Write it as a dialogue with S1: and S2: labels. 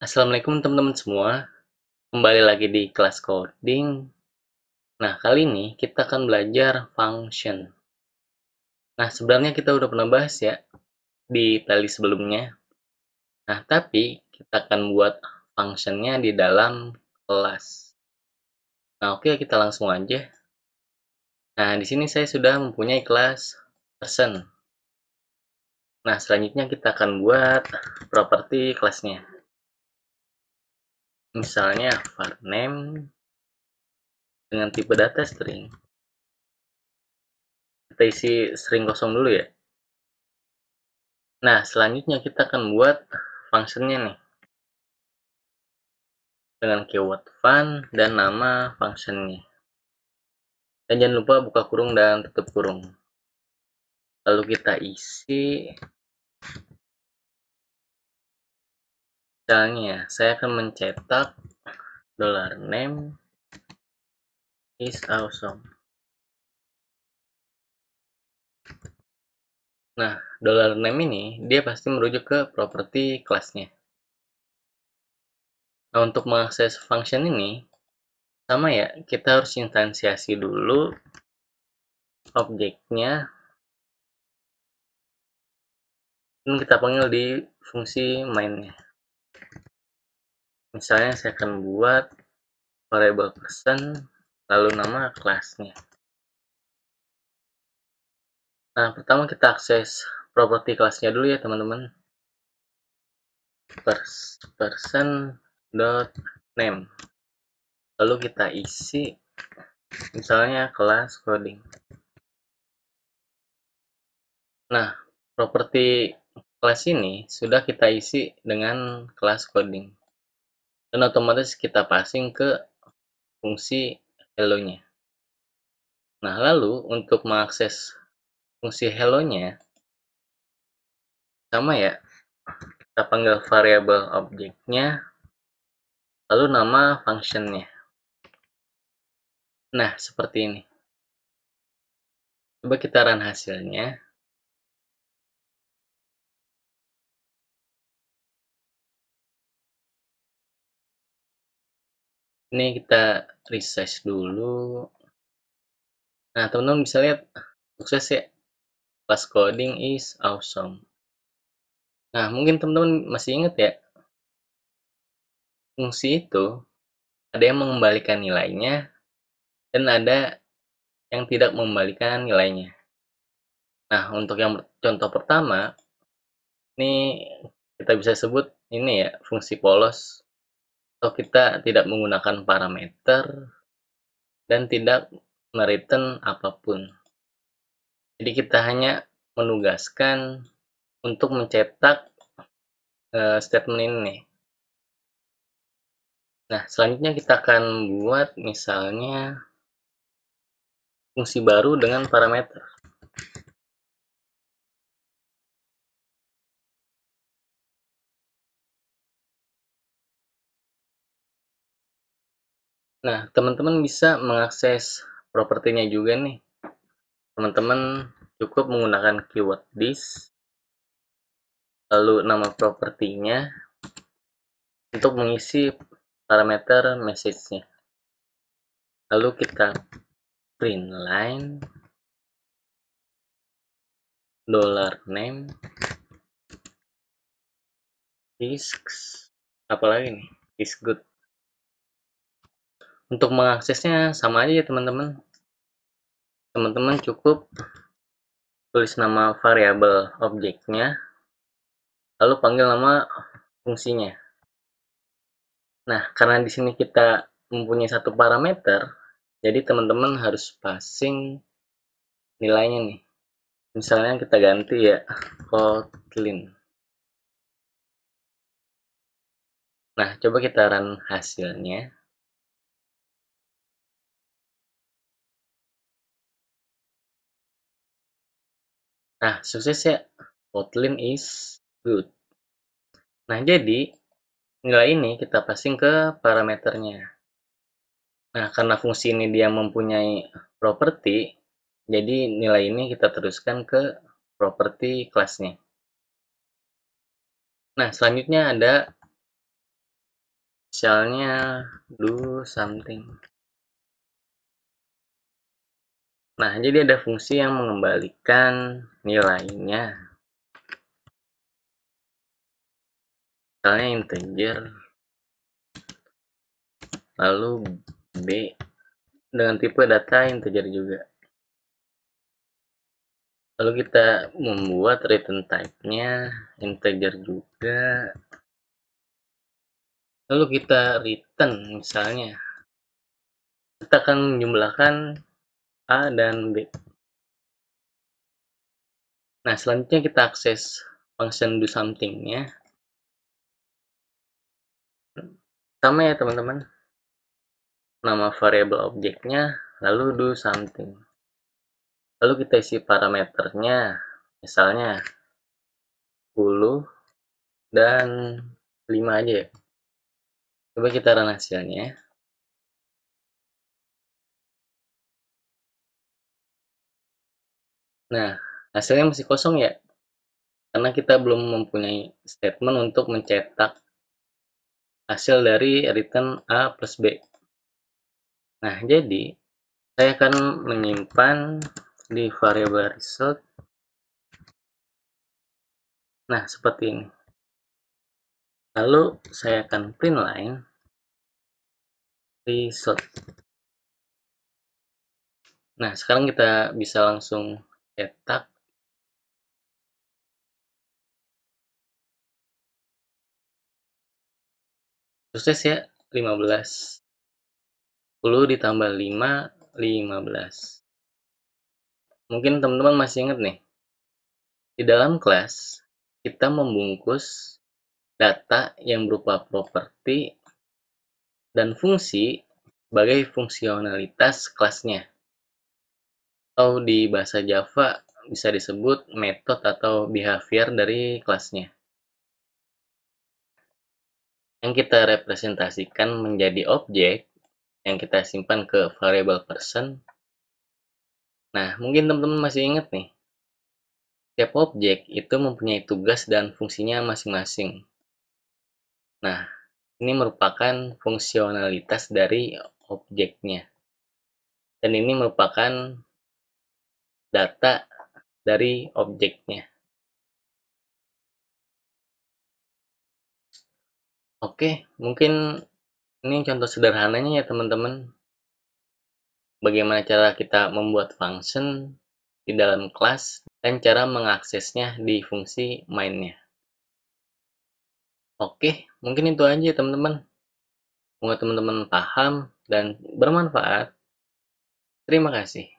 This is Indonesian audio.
S1: Assalamualaikum teman-teman semua, kembali lagi di kelas coding. Nah, kali ini kita akan belajar function. Nah, sebenarnya kita udah pernah bahas ya di playlist sebelumnya. Nah, tapi kita akan buat functionnya di dalam kelas. Nah, oke, kita langsung aja. Nah, di sini saya sudah mempunyai kelas person. Nah, selanjutnya kita akan buat properti kelasnya. Misalnya var name dengan tipe data string. Kita isi string kosong dulu ya. Nah, selanjutnya kita akan buat functionnya nih. Dengan keyword fun dan nama functionnya. Dan jangan lupa buka kurung dan tutup kurung. Lalu kita isi. Misalnya, saya akan mencetak $name is awesome. Nah, $name ini dia pasti merujuk ke properti kelasnya. Nah, untuk mengakses function ini, sama ya, kita harus instansiasi dulu objeknya. Dan kita panggil di fungsi mainnya. Misalnya saya akan buat variable person, lalu nama kelasnya. Nah, pertama kita akses properti kelasnya dulu ya teman-teman. Person.name. Lalu kita isi misalnya kelas coding. Nah, properti kelas ini sudah kita isi dengan kelas coding. Dan otomatis kita passing ke fungsi hello-nya. Nah, lalu untuk mengakses fungsi hello-nya, sama ya, kita panggil variable objeknya, lalu nama functionnya. Nah, seperti ini. Coba kita run hasilnya. Ini kita resize dulu. Nah, teman-teman bisa lihat sukses ya. Kelas coding is awesome. Nah, mungkin teman-teman masih ingat ya, fungsi itu ada yang mengembalikan nilainya dan ada yang tidak mengembalikan nilainya. Nah, untuk yang contoh pertama, ini kita bisa sebut ini ya, fungsi polos. Atau kita tidak menggunakan parameter dan tidak mereturn apapun. Jadi kita hanya menugaskan untuk mencetak statement ini nih. Nah, selanjutnya kita akan buat misalnya fungsi baru dengan parameter. Nah, teman-teman bisa mengakses propertinya juga nih. Teman-teman cukup menggunakan keyword this, lalu nama propertinya untuk mengisi parameter message-nya. Lalu kita print line $name is apalagi nih, is good. Untuk mengaksesnya sama aja ya teman-teman. Teman-teman cukup tulis nama variabel objeknya, lalu panggil nama fungsinya. Nah, karena di sini kita mempunyai satu parameter, jadi teman-teman harus passing nilainya nih. Misalnya kita ganti ya, Kotlin. Nah, coba kita run hasilnya. Nah, sukses ya. Kotlin is good. Nah, jadi nilai ini kita passing ke parameternya. Nah, karena fungsi ini dia mempunyai properti, jadi nilai ini kita teruskan ke properti kelasnya. Nah, selanjutnya ada misalnya do something. Nah, jadi ada fungsi yang mengembalikan nilainya. Misalnya integer, lalu B dengan tipe data integer juga. Lalu kita membuat return type-nya integer juga. Lalu kita return misalnya. Kita akan menjumlahkan A dan B. Nah, selanjutnya kita akses function do something-nya. Sama ya teman-teman. Nama variabel objeknya, lalu do something. Lalu kita isi parameternya, misalnya 10 dan 5 aja ya. Coba kita run hasilnya. Nah, hasilnya masih kosong ya, karena kita belum mempunyai statement untuk mencetak hasil dari return A plus B. Nah, jadi saya akan menyimpan di variabel result. Nah, seperti ini. Lalu saya akan print line result. Nah, sekarang kita bisa langsung cetak. Sukses ya, 15. 10 ditambah 5, 15. Mungkin teman-teman masih ingat nih, di dalam kelas kita membungkus data yang berupa properti dan fungsi sebagai fungsionalitas kelasnya. Atau di bahasa Java bisa disebut metode atau behavior dari kelasnya. Yang kita representasikan menjadi objek yang kita simpan ke variable person. Nah, mungkin teman-teman masih ingat nih, setiap objek itu mempunyai tugas dan fungsinya masing-masing. Nah, ini merupakan fungsionalitas dari objeknya. Dan ini merupakan data dari objeknya. Oke, mungkin ini contoh sederhananya ya teman-teman. Bagaimana cara kita membuat function di dalam kelas dan cara mengaksesnya di fungsi main-nya. Oke, mungkin itu aja teman-teman. Semoga teman-teman paham dan bermanfaat. Terima kasih.